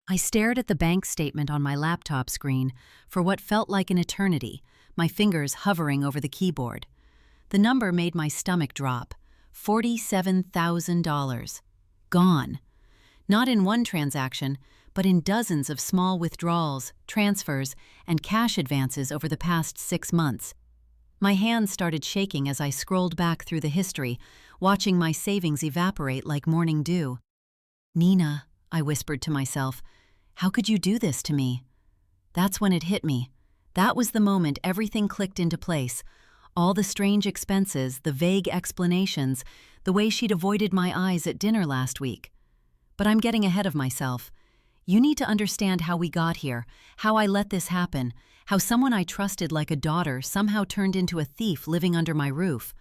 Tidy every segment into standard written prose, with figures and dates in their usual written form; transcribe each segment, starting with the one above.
I stared at the bank statement on my laptop screen for what felt like an eternity, my fingers hovering over the keyboard. The number made my stomach drop. $47,000. Gone. Not in one transaction, but in dozens of small withdrawals, transfers, and cash advances over the past 6 months. My hands started shaking as I scrolled back through the history, watching my savings evaporate like morning dew. "Nina," I whispered to myself, "how could you do this to me?" That's when it hit me. That was the moment everything clicked into place. All the strange expenses, the vague explanations, the way she'd avoided my eyes at dinner last week. But I'm getting ahead of myself. You need to understand how we got here, how I let this happen, how someone I trusted like a daughter somehow turned into a thief living under my roof.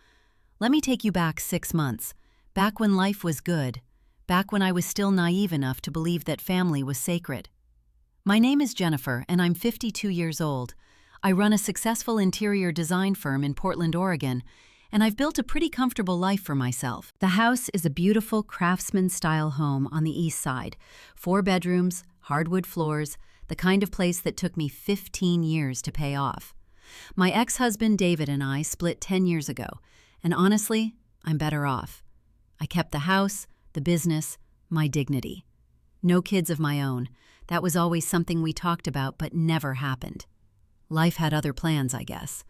Let me take you back 6 months, back when life was good, back when I was still naive enough to believe that family was sacred. My name is Jennifer, and I'm 52 years old. I run a successful interior design firm in Portland, Oregon, and I've built a pretty comfortable life for myself. The house is a beautiful craftsman-style home on the east side. 4 bedrooms, hardwood floors, the kind of place that took me 15 years to pay off. My ex-husband David and I split 10 years ago, and honestly, I'm better off. I kept the house, the business, my dignity. No kids of my own. That was always something we talked about but never happened. Life had other plans, I guess.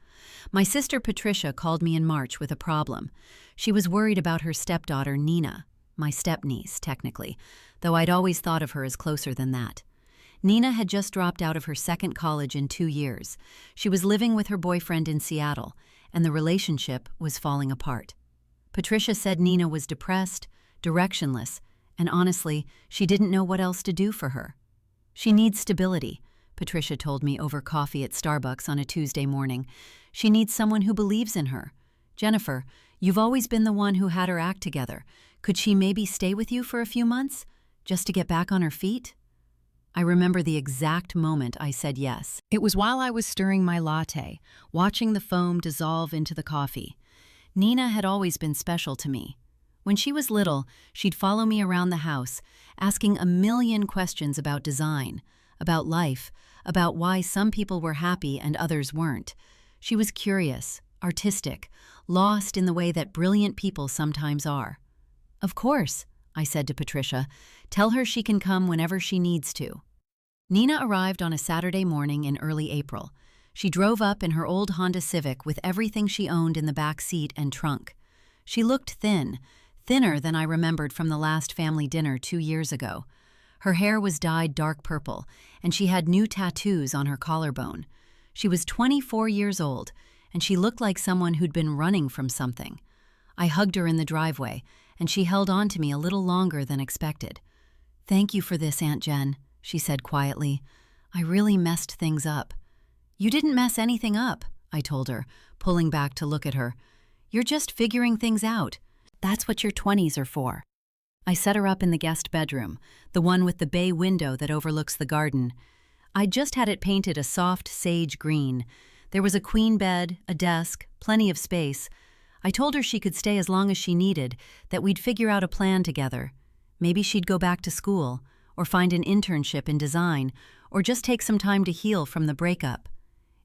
My sister Patricia called me in March with a problem. She was worried about her stepdaughter Nina, my stepniece, technically, though I'd always thought of her as closer than that. Nina had just dropped out of her second college in 2 years. She was living with her boyfriend in Seattle, and the relationship was falling apart. Patricia said Nina was depressed, directionless, and honestly, she didn't know what else to do for her. "She needs stability," Patricia told me over coffee at Starbucks on a Tuesday morning. "She needs someone who believes in her. Jennifer, you've always been the one who had her act together. Could she maybe stay with you for a few months, just to get back on her feet?" I remember the exact moment I said yes. It was while I was stirring my latte, watching the foam dissolve into the coffee. Nina had always been special to me. When she was little, she'd follow me around the house, asking a million questions about design, about life, about why some people were happy and others weren't. She was curious, artistic, lost in the way that brilliant people sometimes are. "Of course," I said to Patricia, "tell her she can come whenever she needs to." Nina arrived on a Saturday morning in early April. She drove up in her old Honda Civic with everything she owned in the back seat and trunk. She looked thin, thinner than I remembered from the last family dinner 2 years ago. Her hair was dyed dark purple, and she had new tattoos on her collarbone. She was 24 years old, and she looked like someone who'd been running from something. I hugged her in the driveway, and she held on to me a little longer than expected. "Thank you for this, Aunt Jen," she said quietly. "I really messed things up." "You didn't mess anything up," I told her, pulling back to look at her. "You're just figuring things out. That's what your 20s are for." I set her up in the guest bedroom, the one with the bay window that overlooks the garden. I'd just had it painted a soft sage green. There was a queen bed, a desk, plenty of space. I told her she could stay as long as she needed, that we'd figure out a plan together. Maybe she'd go back to school, or find an internship in design, or just take some time to heal from the breakup.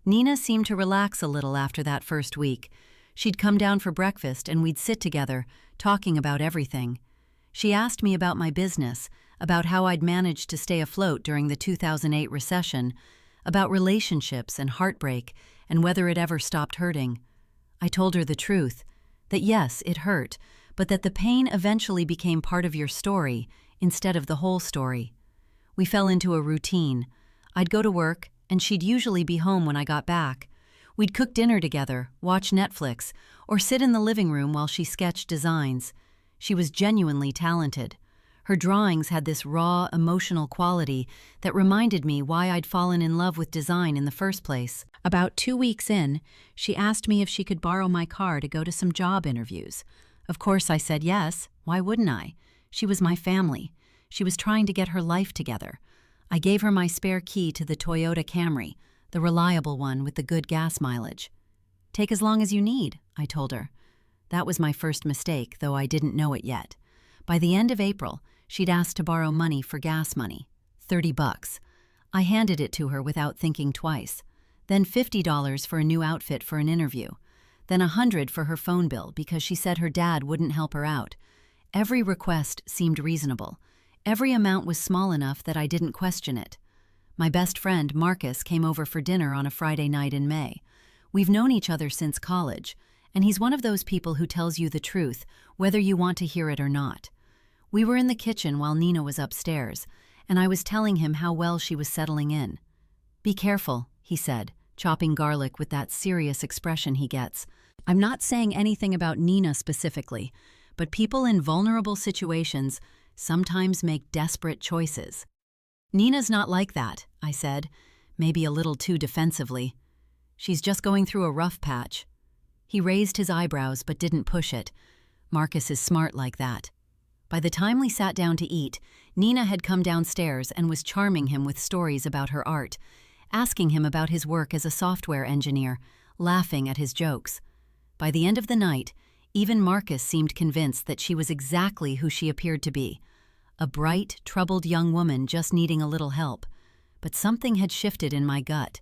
Nina seemed to relax a little after that first week. She'd come down for breakfast and we'd sit together, talking about everything. She asked me about my business, about how I'd managed to stay afloat during the 2008 recession, about relationships and heartbreak, and whether it ever stopped hurting. I told her the truth, that yes, it hurt, but that the pain eventually became part of your story instead of the whole story. We fell into a routine. I'd go to work, and she'd usually be home when I got back. We'd cook dinner together, watch Netflix, or sit in the living room while she sketched designs. She was genuinely talented. Her drawings had this raw, emotional quality that reminded me why I'd fallen in love with design in the first place. About 2 weeks in, she asked me if she could borrow my car to go to some job interviews. Of course I said yes. Why wouldn't I? She was my family. She was trying to get her life together. I gave her my spare key to the Toyota Camry, the reliable one with the good gas mileage. "Take as long as you need," I told her. That was my first mistake, though I didn't know it yet. By the end of April, she'd asked to borrow money for gas money. $30. I handed it to her without thinking twice. Then $50 for a new outfit for an interview. Then $100 for her phone bill because she said her dad wouldn't help her out. Every request seemed reasonable. Every amount was small enough that I didn't question it. My best friend, Marcus, came over for dinner on a Friday night in May. We've known each other since college, and he's one of those people who tells you the truth, whether you want to hear it or not. We were in the kitchen while Nina was upstairs, and I was telling him how well she was settling in. "Be careful," he said, chopping garlic with that serious expression he gets. "I'm not saying anything about Nina specifically, but people in vulnerable situations sometimes make desperate choices." "Nina's not like that," I said, maybe a little too defensively. "She's just going through a rough patch." He raised his eyebrows but didn't push it. Marcus is smart like that. By the time we sat down to eat, Nina had come downstairs and was charming him with stories about her art, asking him about his work as a software engineer, laughing at his jokes. By the end of the night, even Marcus seemed convinced that she was exactly who she appeared to be, a bright, troubled young woman just needing a little help. But something had shifted in my gut.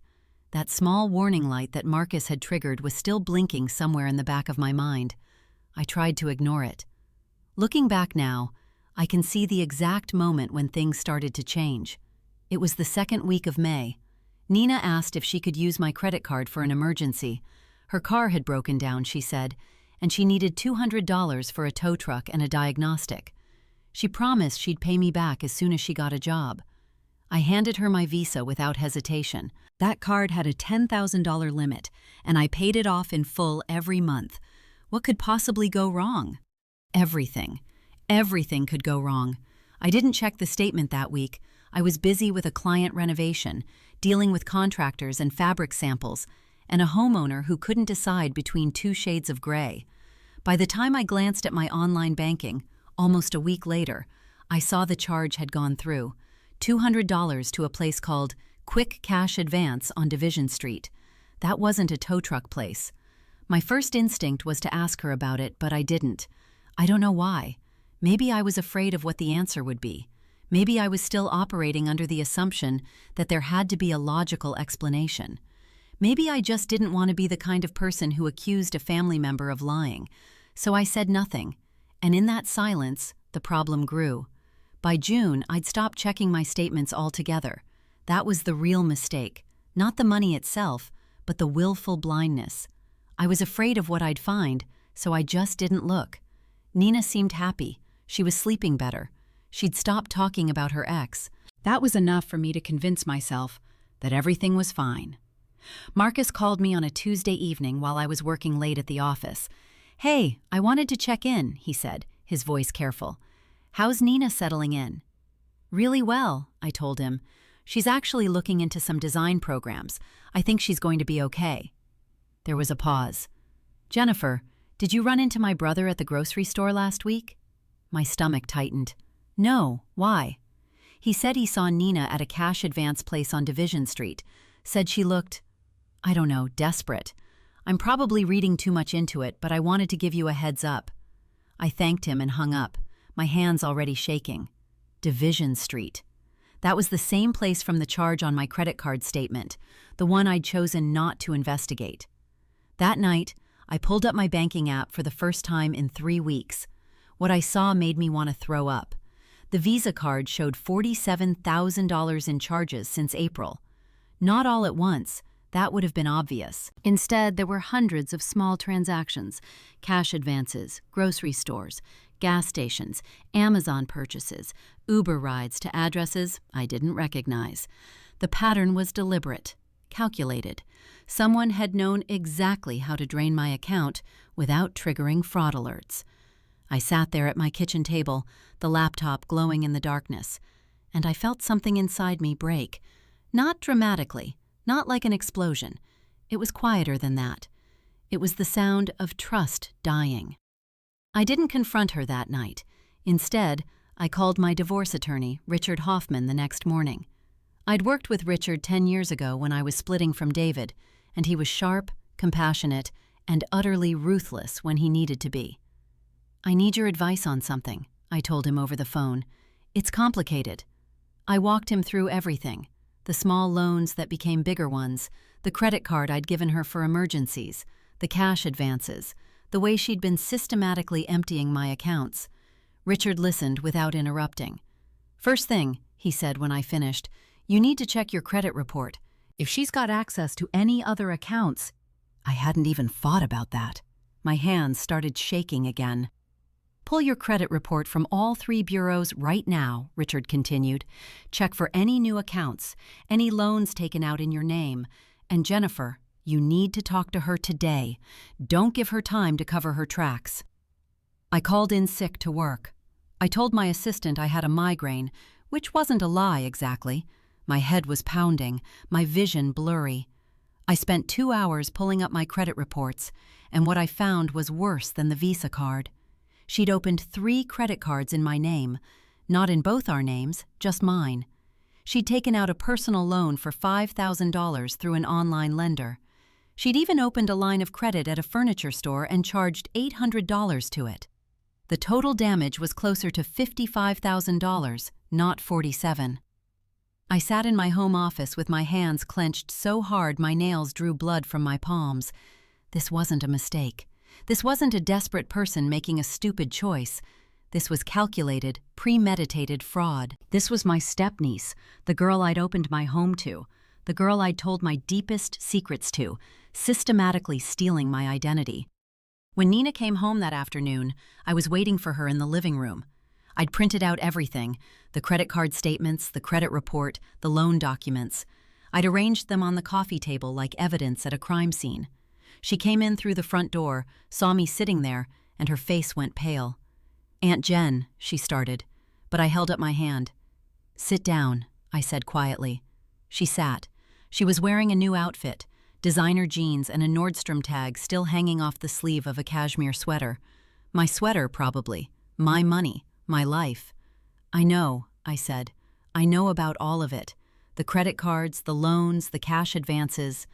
That small warning light that Marcus had triggered was still blinking somewhere in the back of my mind. I tried to ignore it. Looking back now, I can see the exact moment when things started to change. It was the second week of May. Nina asked if she could use my credit card for an emergency. Her car had broken down, she said, and she needed $200 for a tow truck and a diagnostic. She promised she'd pay me back as soon as she got a job. I handed her my Visa without hesitation. That card had a $10,000 limit, and I paid it off in full every month. What could possibly go wrong? Everything. Everything could go wrong. I didn't check the statement that week. I was busy with a client renovation, dealing with contractors and fabric samples, and a homeowner who couldn't decide between two shades of gray. By the time I glanced at my online banking, almost a week later, I saw the charge had gone through. $200 to a place called Quick Cash Advance on Division Street. That wasn't a tow truck place. My first instinct was to ask her about it, but I didn't. I don't know why. Maybe I was afraid of what the answer would be. Maybe I was still operating under the assumption that there had to be a logical explanation. Maybe I just didn't want to be the kind of person who accused a family member of lying. So I said nothing. And in that silence, the problem grew. By June, I'd stopped checking my statements altogether. That was the real mistake. Not the money itself, but the willful blindness. I was afraid of what I'd find, so I just didn't look. Nina seemed happy. She was sleeping better. She'd stopped talking about her ex. That was enough for me to convince myself that everything was fine. Marcus called me on a Tuesday evening while I was working late at the office. "Hey, I wanted to check in," he said, his voice careful. "How's Nina settling in?" "Really well," I told him. "She's actually looking into some design programs. I think she's going to be okay." There was a pause. "Jennifer, did you run into my brother at the grocery store last week?" My stomach tightened. "No, why?" "He said he saw Nina at a cash advance place on Division Street. Said she looked, I don't know, desperate. I'm probably reading too much into it, but I wanted to give you a heads up." I thanked him and hung up, my hands already shaking. Division Street. That was the same place from the charge on my credit card statement, the one I'd chosen not to investigate. That night, I pulled up my banking app for the first time in 3 weeks. What I saw made me want to throw up. The Visa card showed $47,000 in charges since April. Not all at once. That would have been obvious. Instead, there were hundreds of small transactions, cash advances, grocery stores, gas stations, Amazon purchases, Uber rides to addresses I didn't recognize. The pattern was deliberate, calculated. Someone had known exactly how to drain my account without triggering fraud alerts. I sat there at my kitchen table, the laptop glowing in the darkness, and I felt something inside me break. Not dramatically, not like an explosion. It was quieter than that. It was the sound of trust dying. I didn't confront her that night. Instead, I called my divorce attorney, Richard Hoffman, the next morning. I'd worked with Richard 10 years ago when I was splitting from David, and he was sharp, compassionate, and utterly ruthless when he needed to be. "I need your advice on something," I told him over the phone. "It's complicated." I walked him through everything. The small loans that became bigger ones, the credit card I'd given her for emergencies, the cash advances, the way she'd been systematically emptying my accounts. Richard listened without interrupting. "First thing," he said when I finished, "you need to check your credit report. If she's got access to any other accounts—" I hadn't even thought about that. My hands started shaking again. "Pull your credit report from all 3 bureaus right now," Richard continued. "Check for any new accounts, any loans taken out in your name. And Jennifer, you need to talk to her today. Don't give her time to cover her tracks." I called in sick to work. I told my assistant I had a migraine, which wasn't a lie exactly. My head was pounding, my vision blurry. I spent 2 hours pulling up my credit reports, and what I found was worse than the Visa card. She'd opened 3 credit cards in my name, not in both our names, just mine. She'd taken out a personal loan for $5,000 through an online lender. She'd even opened a line of credit at a furniture store and charged $800 to it. The total damage was closer to $55,000, not $47,000. I sat in my home office with my hands clenched so hard my nails drew blood from my palms. This wasn't a mistake. This wasn't a desperate person making a stupid choice. This was calculated, premeditated fraud. This was my stepniece, the girl I'd opened my home to, the girl I'd told my deepest secrets to, systematically stealing my identity. When Nina came home that afternoon, I was waiting for her in the living room. I'd printed out everything, the credit card statements, the credit report, the loan documents. I'd arranged them on the coffee table like evidence at a crime scene. She came in through the front door, saw me sitting there, and her face went pale. "Aunt Jen," she started, but I held up my hand. "Sit down," I said quietly. She sat. She was wearing a new outfit, designer jeans and a Nordstrom tag still hanging off the sleeve of a cashmere sweater. My sweater, probably. My money. My life. "I know," I said. "I know about all of it. The credit cards, the loans, the cash advances.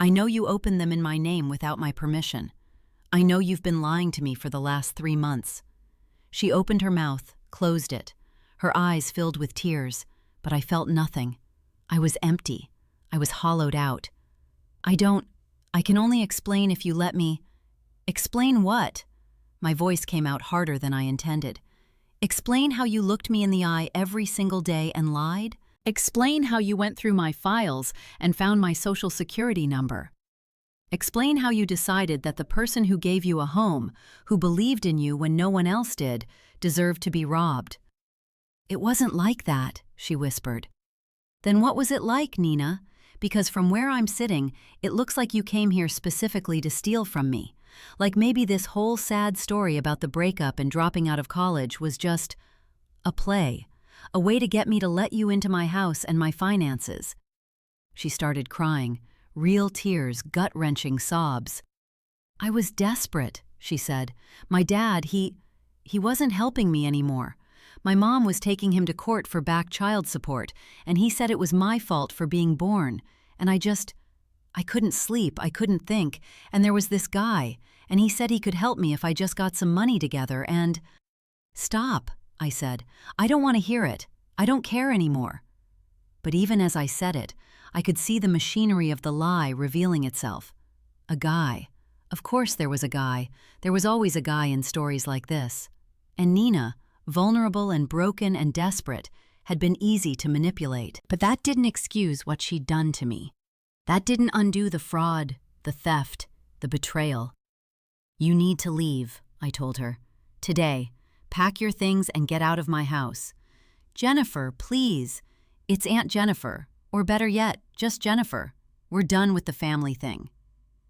I know you opened them in my name without my permission. I know you've been lying to me for the last 3 months." She opened her mouth, closed it. Her eyes filled with tears, but I felt nothing. I was empty. I was hollowed out. I can only explain if you let me." "Explain what?" My voice came out harder than I intended. "Explain how you looked me in the eye every single day and lied? Explain how you went through my files and found my social security number. Explain how you decided that the person who gave you a home, who believed in you when no one else did, deserved to be robbed." "It wasn't like that," she whispered. "Then what was it like, Nina? Because from where I'm sitting, it looks like you came here specifically to steal from me. Like maybe this whole sad story about the breakup and dropping out of college was just a play, a way to get me to let you into my house and my finances." She started crying, real tears, gut-wrenching sobs. "I was desperate," she said. "My dad, he wasn't helping me anymore. My mom was taking him to court for back child support, and he said it was my fault for being born, and I couldn't sleep, I couldn't think, and there was this guy, and he said he could help me if I just got some money together, and—" "Stop," I said. "I don't want to hear it. I don't care anymore." But even as I said it, I could see the machinery of the lie revealing itself. A guy. Of course there was a guy. There was always a guy in stories like this. And Nina, vulnerable and broken and desperate, had been easy to manipulate. But that didn't excuse what she'd done to me. That didn't undo the fraud, the theft, the betrayal. "You need to leave," I told her. "Today. Pack your things and get out of my house." "Jennifer, please. It's Aunt Jennifer. Or better yet, just Jennifer. We're done with the family thing."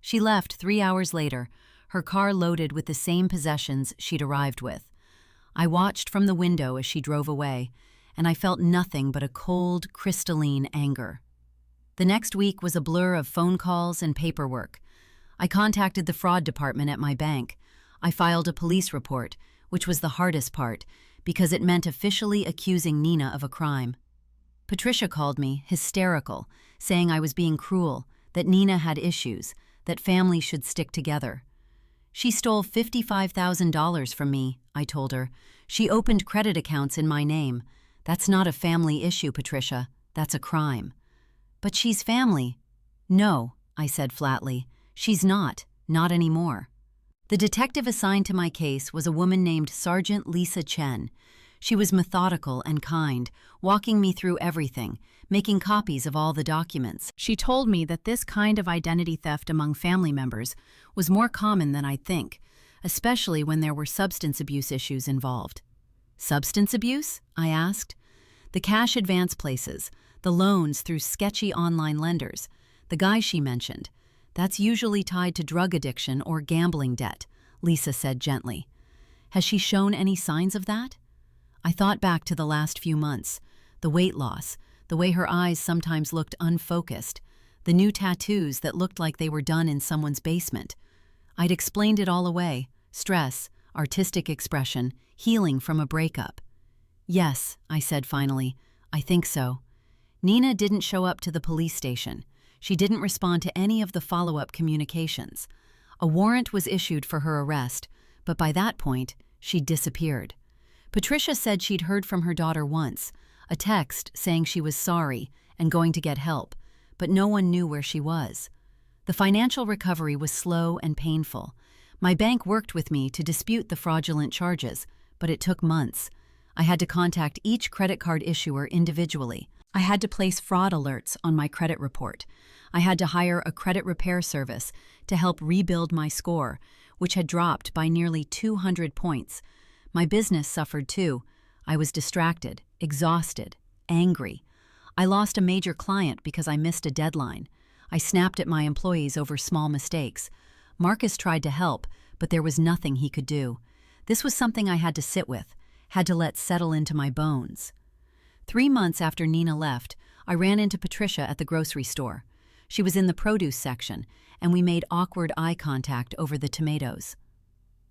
She left 3 hours later, her car loaded with the same possessions she'd arrived with. I watched from the window as she drove away, and I felt nothing but a cold, crystalline anger. The next week was a blur of phone calls and paperwork. I contacted the fraud department at my bank. I filed a police report, which was the hardest part, because it meant officially accusing Nina of a crime. Patricia called me, hysterical, saying I was being cruel, that Nina had issues, that families should stick together. "She stole $55,000 from me," I told her. "She opened credit accounts in my name. That's not a family issue, Patricia. That's a crime. But she's family. No, I said flatly. She's not. Not anymore. The detective assigned to my case was a woman named Sergeant Lisa Chen. She was methodical and kind, walking me through everything, making copies of all the documents. She told me that this kind of identity theft among family members was more common than I'd think, especially when there were substance abuse issues involved. Substance abuse? I asked. The cash advance places, the loans through sketchy online lenders, the guy she mentioned. That's usually tied to drug addiction or gambling debt, Lisa said gently. Has she shown any signs of that? I thought back to the last few months, the weight loss, the way her eyes sometimes looked unfocused, the new tattoos that looked like they were done in someone's basement. I'd explained it all away: stress, artistic expression, healing from a breakup. Yes, I said finally, I think so. Nina didn't show up to the police station. She didn't respond to any of the follow-up communications. A warrant was issued for her arrest, but by that point, she'd disappeared. Patricia said she'd heard from her daughter once, a text saying she was sorry and going to get help, but no one knew where she was. The financial recovery was slow and painful. My bank worked with me to dispute the fraudulent charges, but it took months. I had to contact each credit card issuer individually. I had to place fraud alerts on my credit report. I had to hire a credit repair service to help rebuild my score, which had dropped by nearly 200 points. My business suffered too. I was distracted, exhausted, angry. I lost a major client because I missed a deadline. I snapped at my employees over small mistakes. Marcus tried to help, but there was nothing he could do. This was something I had to sit with, had to let settle into my bones. 3 months after Nina left, I ran into Patricia at the grocery store. She was in the produce section, and we made awkward eye contact over the tomatoes.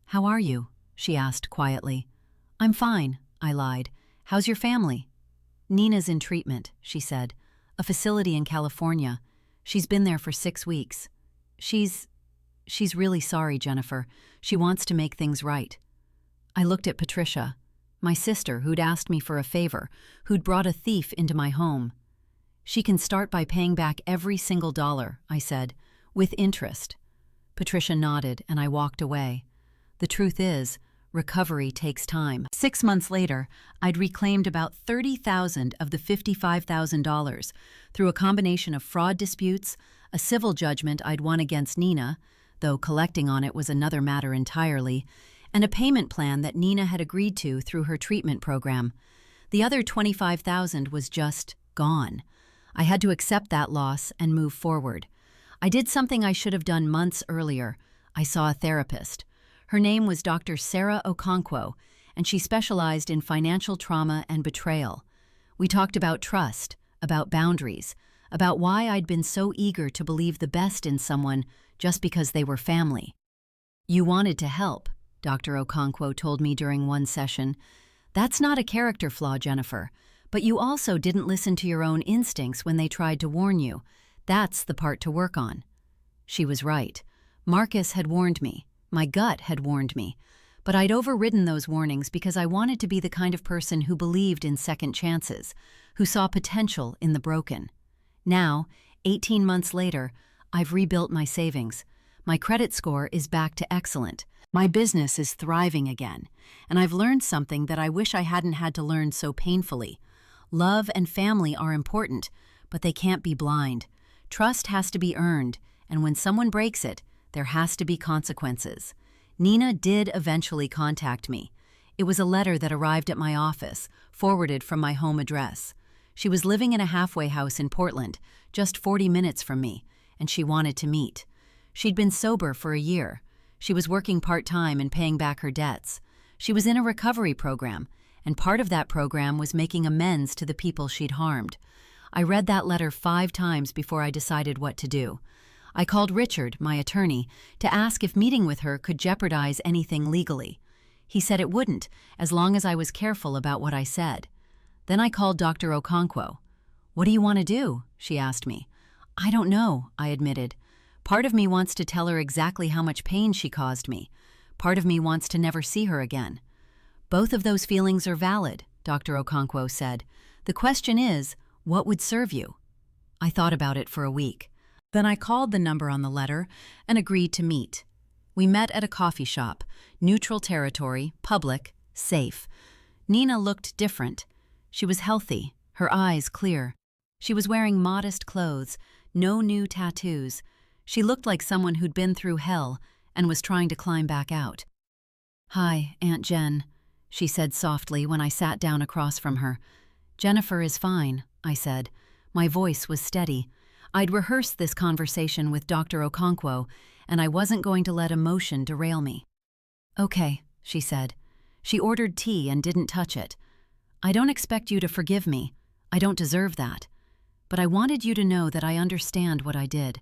"How are you?" she asked quietly. "I'm fine," I lied. "How's your family?" "Nina's in treatment," she said. "A facility in California. She's been there for 6 weeks. She's really sorry, Jennifer. She wants to make things right." I looked at Patricia, my sister who'd asked me for a favor, who'd brought a thief into my home. "She can start by paying back every single dollar," I said, "with interest." Patricia nodded, and I walked away. The truth is, recovery takes time. 6 months later, I'd reclaimed about $30,000 of the $55,000 through a combination of fraud disputes, a civil judgment I'd won against Nina, though collecting on it was another matter entirely, and a payment plan that Nina had agreed to through her treatment program. The other $25,000 was just gone. I had to accept that loss and move forward. I did something I should have done months earlier. I saw a therapist. Her name was Dr. Sarah Okonkwo, and she specialized in financial trauma and betrayal. We talked about trust, about boundaries, about why I'd been so eager to believe the best in someone just because they were family. "You wanted to help," Dr. Okonkwo told me during one session. "That's not a character flaw, Jennifer, but you also didn't listen to your own instincts when they tried to warn you. That's the part to work on." She was right. Marcus had warned me. My gut had warned me. But I'd overridden those warnings because I wanted to be the kind of person who believed in second chances, who saw potential in the broken. Now, 18 months later, I've rebuilt my savings. My credit score is back to excellent. My business is thriving again, and I've learned something that I wish I hadn't had to learn so painfully. Love and family are important, but they can't be blind. Trust has to be earned, and when someone breaks it, there has to be consequences. Nina did eventually contact me. It was a letter that arrived at my office, forwarded from my home address. She was living in a halfway house in Portland, just 40 minutes from me, and she wanted to meet. She'd been sober for a year. She was working part-time and paying back her debts. She was in a recovery program, and part of that program was making amends to the people she'd harmed. I read that letter 5 times before I decided what to do. I called Richard, my attorney, to ask if meeting with her could jeopardize anything legally. He said it wouldn't, as long as I was careful about what I said. Then I called Dr. Okonkwo. "What do you want to do?" she asked me. "I don't know," I admitted. Part of me wants to tell her exactly how much pain she caused me. Part of me wants to never see her again. "Both of those feelings are valid," Dr. Okonkwo said. "The question is, what would serve you?" I thought about it for a week. Then I called the number on the letter and agreed to meet. We met at a coffee shop, neutral territory, public, safe. Nina looked different. She was healthy, her eyes clear. She was wearing modest clothes, no new tattoos. She looked like someone who'd been through hell and was trying to climb back out. "Hi, Aunt Jen," she said softly when I sat down across from her. "Jennifer is fine," I said. My voice was steady. I'd rehearsed this conversation with Dr. Okonkwo, and I wasn't going to let emotion derail me. "Okay," she said. She ordered tea and didn't touch it. "I don't expect you to forgive me. I don't deserve that. But I wanted you to know that I understand what I did.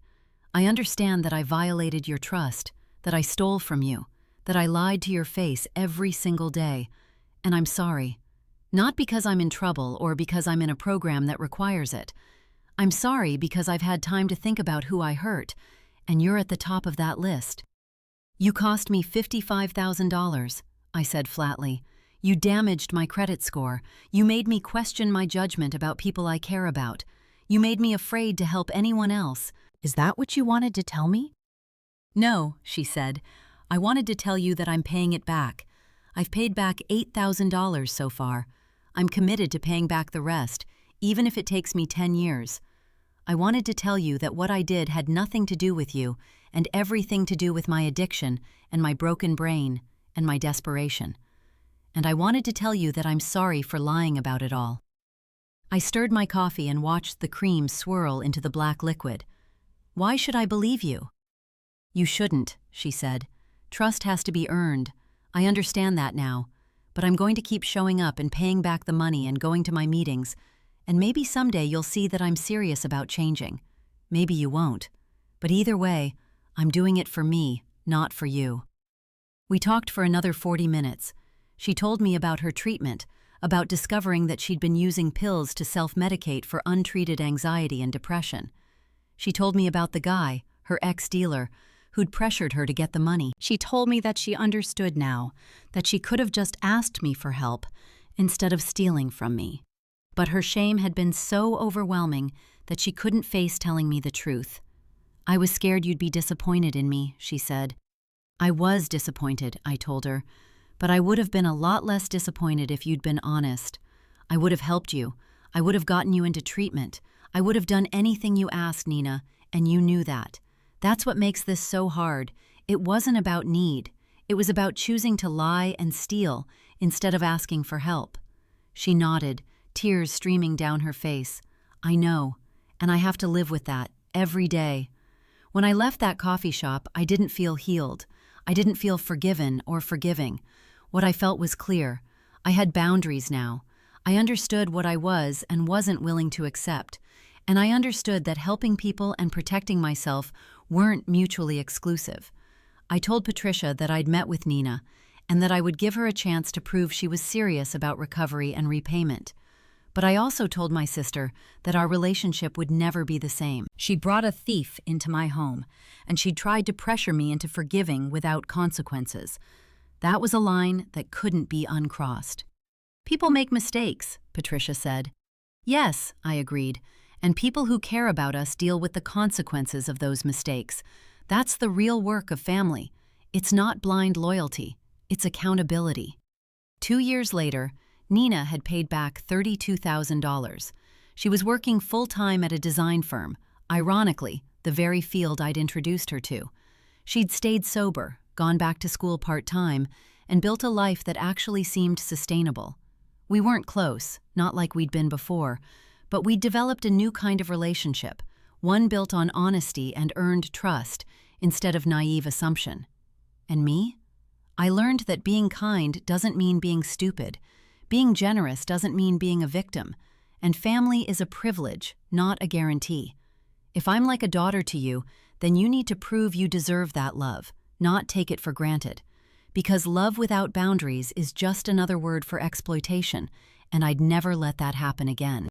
I understand that I violated your trust, that I stole from you, that I lied to your face every single day. And I'm sorry. Not because I'm in trouble or because I'm in a program that requires it. I'm sorry because I've had time to think about who I hurt, and you're at the top of that list." "You cost me $55,000, I said flatly. "You damaged my credit score. You made me question my judgment about people I care about. You made me afraid to help anyone else. Is that what you wanted to tell me?" "No," she said. "I wanted to tell you that I'm paying it back. I've paid back $8,000 so far. I'm committed to paying back the rest, even if it takes me 10 years. I wanted to tell you that what I did had nothing to do with you and everything to do with my addiction and my broken brain and my desperation. And I wanted to tell you that I'm sorry for lying about it all." I stirred my coffee and watched the cream swirl into the black liquid. "Why should I believe you?" "You shouldn't," she said. "Trust has to be earned. I understand that now. But I'm going to keep showing up and paying back the money and going to my meetings. And maybe someday you'll see that I'm serious about changing. Maybe you won't. But either way, I'm doing it for me, not for you." We talked for another 40 minutes. She told me about her treatment, about discovering that she'd been using pills to self-medicate for untreated anxiety and depression. She told me about the guy, her ex-dealer, who'd pressured her to get the money. She told me that she understood now, that she could have just asked me for help instead of stealing from me. But her shame had been so overwhelming that she couldn't face telling me the truth. "I was scared you'd be disappointed in me," she said. "I was disappointed," I told her, "but I would have been a lot less disappointed if you'd been honest. I would have helped you. I would have gotten you into treatment. I would have done anything you asked, Nina, and you knew that. That's what makes this so hard. It wasn't about need. It was about choosing to lie and steal instead of asking for help." She nodded, tears streaming down her face. "I know, and I have to live with that every day." When I left that coffee shop, I didn't feel healed. I didn't feel forgiven or forgiving. What I felt was clear. I had boundaries now. I understood what I was and wasn't willing to accept. And I understood that helping people and protecting myself weren't mutually exclusive. I told Patricia that I'd met with Nina and that I would give her a chance to prove she was serious about recovery and repayment. But I also told my sister that our relationship would never be the same. She'd brought a thief into my home, and she'd tried to pressure me into forgiving without consequences. That was a line that couldn't be uncrossed. "People make mistakes," Patricia said. "Yes," I agreed, "and people who care about us deal with the consequences of those mistakes. That's the real work of family. It's not blind loyalty, it's accountability." 2 years later, Nina had paid back $32,000. She was working full-time at a design firm, ironically, the very field I'd introduced her to. She'd stayed sober, gone back to school part-time, and built a life that actually seemed sustainable. We weren't close, not like we'd been before, but we'd developed a new kind of relationship, one built on honesty and earned trust instead of naive assumption. And me? I learned that being kind doesn't mean being stupid. Being generous doesn't mean being a victim, and family is a privilege, not a guarantee. If I'm like a daughter to you, then you need to prove you deserve that love, not take it for granted. Because love without boundaries is just another word for exploitation, and I'd never let that happen again.